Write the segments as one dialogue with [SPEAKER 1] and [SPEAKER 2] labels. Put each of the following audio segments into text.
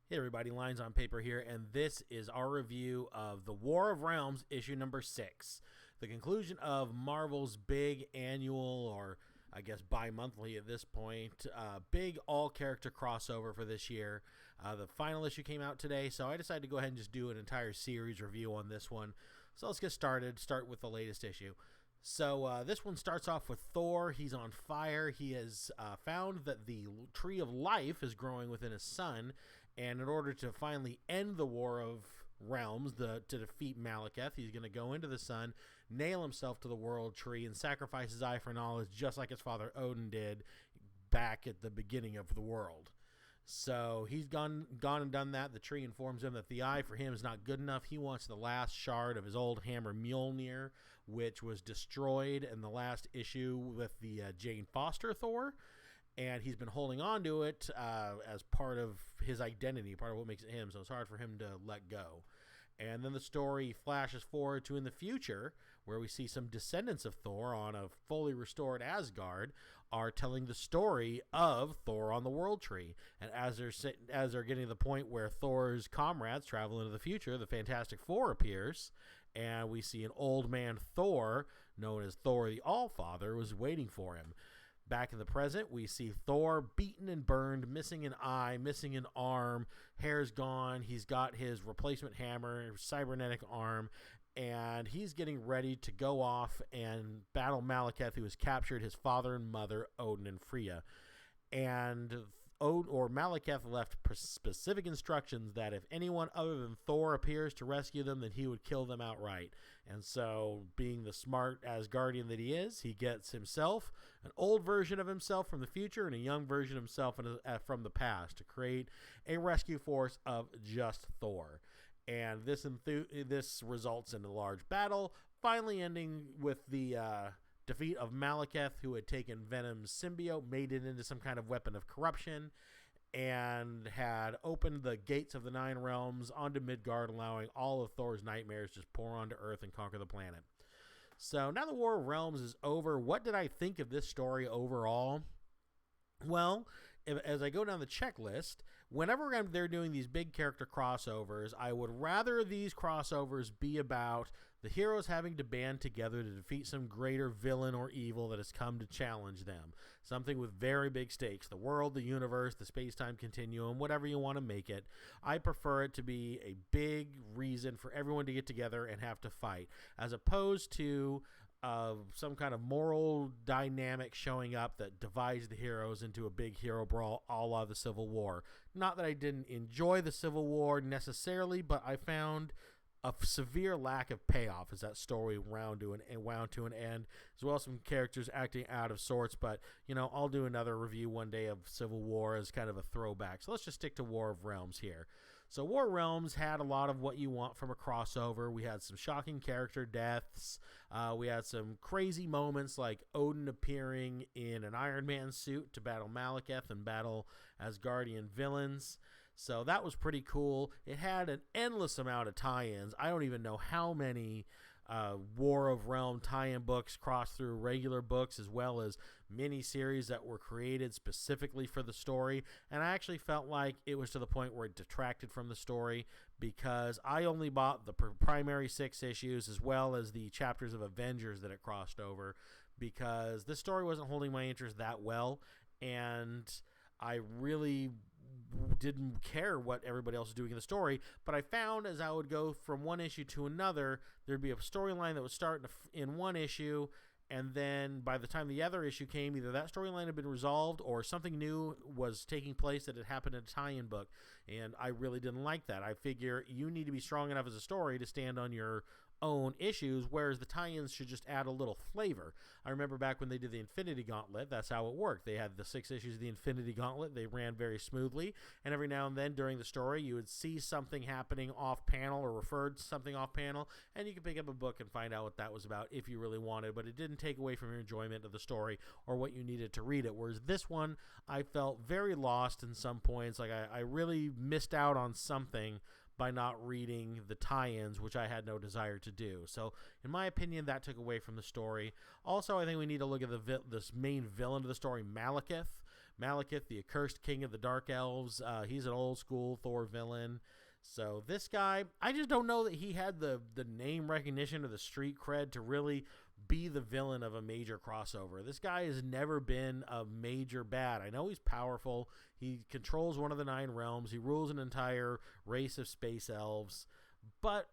[SPEAKER 1] Hey everybody, Lines on Paper here, and this is our review of The War of Realms, issue number 6. The conclusion of Marvel's big annual, or I guess bi-monthly at this point, big all-character crossover for this year. The final issue came out today, so I decided to go ahead and just do an entire series review on this one. So let's get started, start with the latest issue. So this one starts off with Thor. He's on fire. He has found that the tree of life is growing within his sun, and in order to finally end the War of Realms, to defeat Malekith, he's going to go into the sun, nail himself to the world tree, and sacrifice his eye for knowledge, just like his father Odin did back at the beginning of the world. So he's gone and done that. The tree informs him that the eye for him is not good enough. He wants the last shard of his old hammer Mjolnir, which was destroyed in the last issue with the Jane Foster Thor. And he's been holding on to it as part of his identity, part of what makes it him. So it's hard for him to let go. And then the story flashes forward to in the future, where we see some descendants of Thor on a fully restored Asgard are telling the story of Thor on the World Tree. And as they're getting to the point where Thor's comrades travel into the future, the Fantastic Four appears, and we see an old man Thor, known as Thor the Allfather, was waiting for him. Back in the present, we see Thor beaten and burned, missing an eye, missing an arm, hair's gone. He's got his replacement hammer, cybernetic arm, and he's getting ready to go off and battle Malekith, who has captured his father and mother, Odin and Freya. And Malekith left specific instructions that if anyone other than Thor appears to rescue them, then he would kill them outright. And so, being the smart Asgardian that he is, he gets himself an old version of himself from the future and a young version of himself from the past to create a rescue force of just Thor. And this results in a large battle, finally ending with the defeat of Malekith, who had taken Venom's symbiote, made it into some kind of weapon of corruption, and had opened the gates of the Nine Realms onto Midgard, allowing all of Thor's nightmares just pour onto Earth and conquer the planet. So now the War of Realms is over. What did I think of this story overall? Well, as I go down the checklist, whenever they're doing these big character crossovers, I would rather these crossovers be about the heroes having to band together to defeat some greater villain or evil that has come to challenge them. Something with very big stakes. The world, the universe, the space-time continuum, whatever you want to make it. I prefer it to be a big reason for everyone to get together and have to fight, as opposed to some kind of moral dynamic showing up that divides the heroes into a big hero brawl a la the Civil War. Not that I didn't enjoy the Civil War necessarily, but I found a severe lack of payoff as that story wound to an end, as well as some characters acting out of sorts. But, I'll do another review one day of Civil War as kind of a throwback. So let's just stick to War of Realms here. So War of Realms had a lot of what you want from a crossover. We had some shocking character deaths. We had some crazy moments like Odin appearing in an Iron Man suit to battle Malekith and battle Asgardian villains. So that was pretty cool. It had an endless amount of tie-ins. I don't even know how many War of Realm tie-in books crossed through regular books, as well as mini-series that were created specifically for the story. And I actually felt like it was to the point where it detracted from the story, because I only bought the primary 6 issues as well as the chapters of Avengers that it crossed over, because this story wasn't holding my interest that well, and I really didn't care what everybody else was doing in the story. But I found as I would go from one issue to another, there'd be a storyline that would start in one issue, and then by the time the other issue came, either that storyline had been resolved or something new was taking place that had happened in a tie-in book. And I really didn't like that. I figure you need to be strong enough as a story to stand on your own issues, whereas the tie-ins should just add a little flavor. I remember back when they did the Infinity Gauntlet, that's how it worked. They had the 6 issues of the Infinity Gauntlet. They ran very smoothly, and every now and then during the story, you would see something happening off-panel or referred to something off-panel, and you could pick up a book and find out what that was about if you really wanted, but it didn't take away from your enjoyment of the story or what you needed to read it, whereas this one, I felt very lost in some points. Like I really missed out on something by not reading the tie-ins, which I had no desire to do. So, in my opinion, that took away from the story. Also, I think we need to look at this main villain of the story, Malekith, Malekith, the accursed king of the Dark Elves. He's an old school Thor villain. So this guy, I just don't know that he had the name recognition or the street cred to really be the villain of a major crossover. This guy has never been a major bad. I know he's powerful. He controls one of the 9 realms. He rules an entire race of space elves. But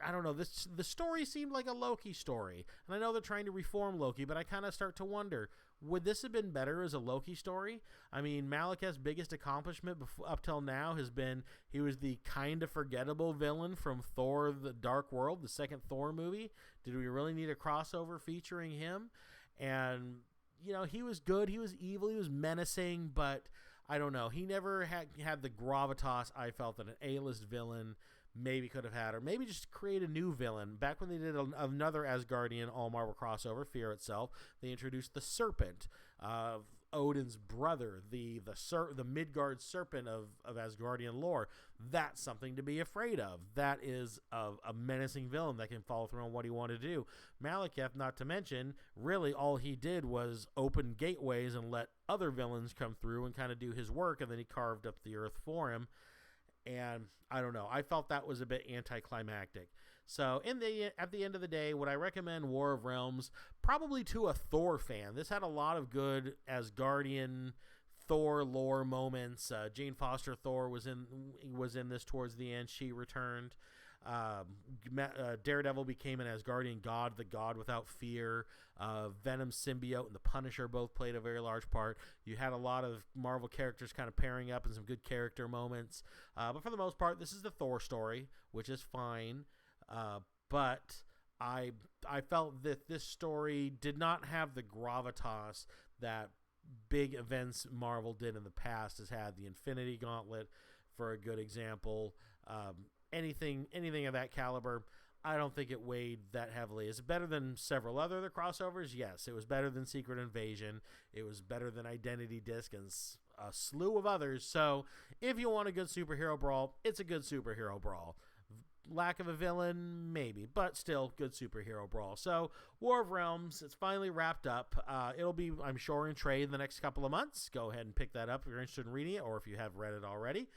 [SPEAKER 1] I don't know. The story seemed like a Loki story. And I know they're trying to reform Loki, but I kind of start to wonder, would this have been better as a Loki story? I mean, Malekith's biggest accomplishment up till now has been he was the kind of forgettable villain from Thor: The Dark World, the second Thor movie. Did we really need a crossover featuring him? And, you know, he was good. He was evil. He was menacing, but I don't know. He never had the gravitas I felt that an A-list villain maybe could have had, or maybe just create a new villain. Back when they did another Asgardian all-Marvel crossover, Fear Itself, they introduced the Serpent, Odin's brother, the Midgard serpent of Asgardian lore. That's something to be afraid of. That is a menacing villain that can follow through on what he wanted to do. Malekith, not to mention, really all he did was open gateways and let other villains come through and kind of do his work, and then he carved up the earth for him. And I don't know. I felt that was a bit anticlimactic. So at the end of the day, would I recommend War of Realms? Probably to a Thor fan. This had a lot of good Asgardian Thor lore moments. Jane Foster Thor was in this towards the end. She returned. Daredevil became an Asgardian god, the god without fear. Venom symbiote and the Punisher both played a very large part. You had a lot of Marvel characters kind of pairing up and some good character moments. But for the most part, this is the Thor story, which is fine. But I felt that this story did not have the gravitas that big events Marvel did in the past has had. The Infinity Gauntlet, for a good example. Anything of that caliber, I don't think it weighed that heavily. Is it better than several other crossovers? Yes. It was better than Secret Invasion. It was better than Identity Disc and a slew of others. So if you want a good superhero brawl, it's a good superhero brawl. Lack of a villain, maybe, but still good superhero brawl. So War of Realms, it's finally wrapped up. It'll be, I'm sure, in trade in the next couple of months. Go ahead and pick that up if you're interested in reading it, or if you have read it already.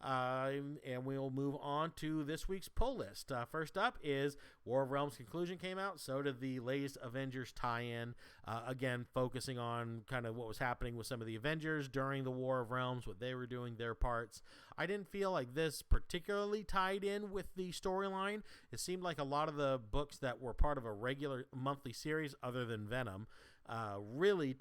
[SPEAKER 1] And we'll move on to this week's pull list. First up is War of Realms Conclusion came out. So did the latest Avengers tie-in. Again, focusing on kind of what was happening with some of the Avengers during the War of Realms, what they were doing, their parts. I didn't feel like this particularly tied in with the storyline. It seemed like a lot of the books that were part of a regular monthly series, other than Venom, really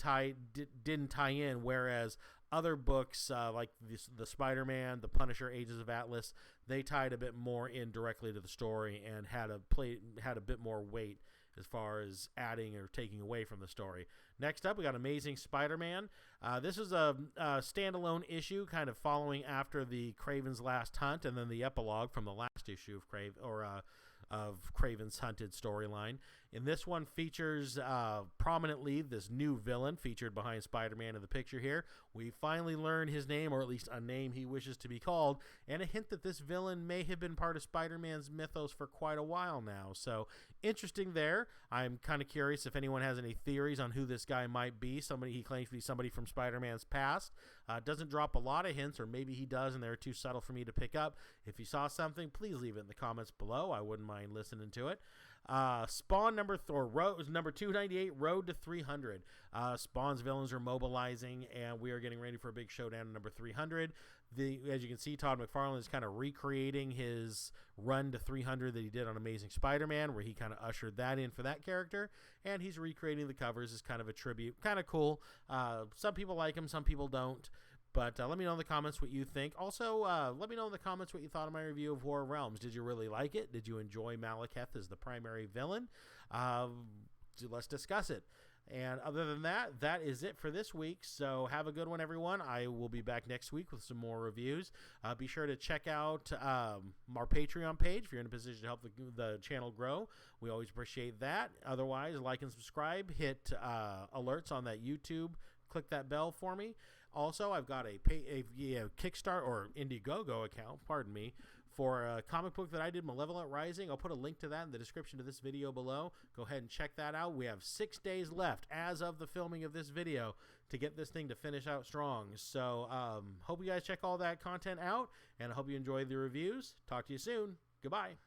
[SPEAKER 1] didn't tie in, whereas other books like the Spider-Man, the Punisher, Ages of Atlas, they tied a bit more in directly to the story and had a bit more weight as far as adding or taking away from the story. Next up, we got Amazing Spider-Man. This is a standalone issue, kind of following after the Kraven's Last Hunt, and then the epilogue from the last issue of Kraven's Hunted storyline. And this one features prominently this new villain featured behind Spider-Man in the picture here. We finally learn his name, or at least a name he wishes to be called, and a hint that this villain may have been part of Spider-Man's mythos for quite a while now. So interesting there. I'm kind of curious if anyone has any theories on who this guy might be. He claims to be somebody from Spider-Man's past. Doesn't drop a lot of hints, or maybe he does and they're too subtle for me to pick up. If you saw something, please leave it in the comments below. I wouldn't mind listening to it. Spawn number 298, Road to 300. Spawn's villains are mobilizing, and we are getting ready for a big showdown in number 300. As you can see, Todd McFarlane is kind of recreating his run to 300 that he did on Amazing Spider-Man, where he kind of ushered that in for that character, and he's recreating the covers as kind of a tribute. Kind of cool. Some people like him, some people don't. But let me know in the comments what you think. Also, let me know in the comments what you thought of my review of War of Realms. Did you really like it? Did you enjoy Malekith as the primary villain? Let's discuss it. And other than that, that is it for this week. So have a good one, everyone. I will be back next week with some more reviews. Be sure to check out our Patreon page if you're in a position to help the channel grow. We always appreciate that. Otherwise, like and subscribe. Hit alerts on that YouTube. Click that bell for me. Also, I've got a Kickstarter or Indiegogo account, pardon me, for a comic book that I did, Malevolent Rising. I'll put a link to that in the description of this video below. Go ahead and check that out. We have 6 days left as of the filming of this video to get this thing to finish out strong. So hope you guys check all that content out, and I hope you enjoy the reviews. Talk to you soon. Goodbye.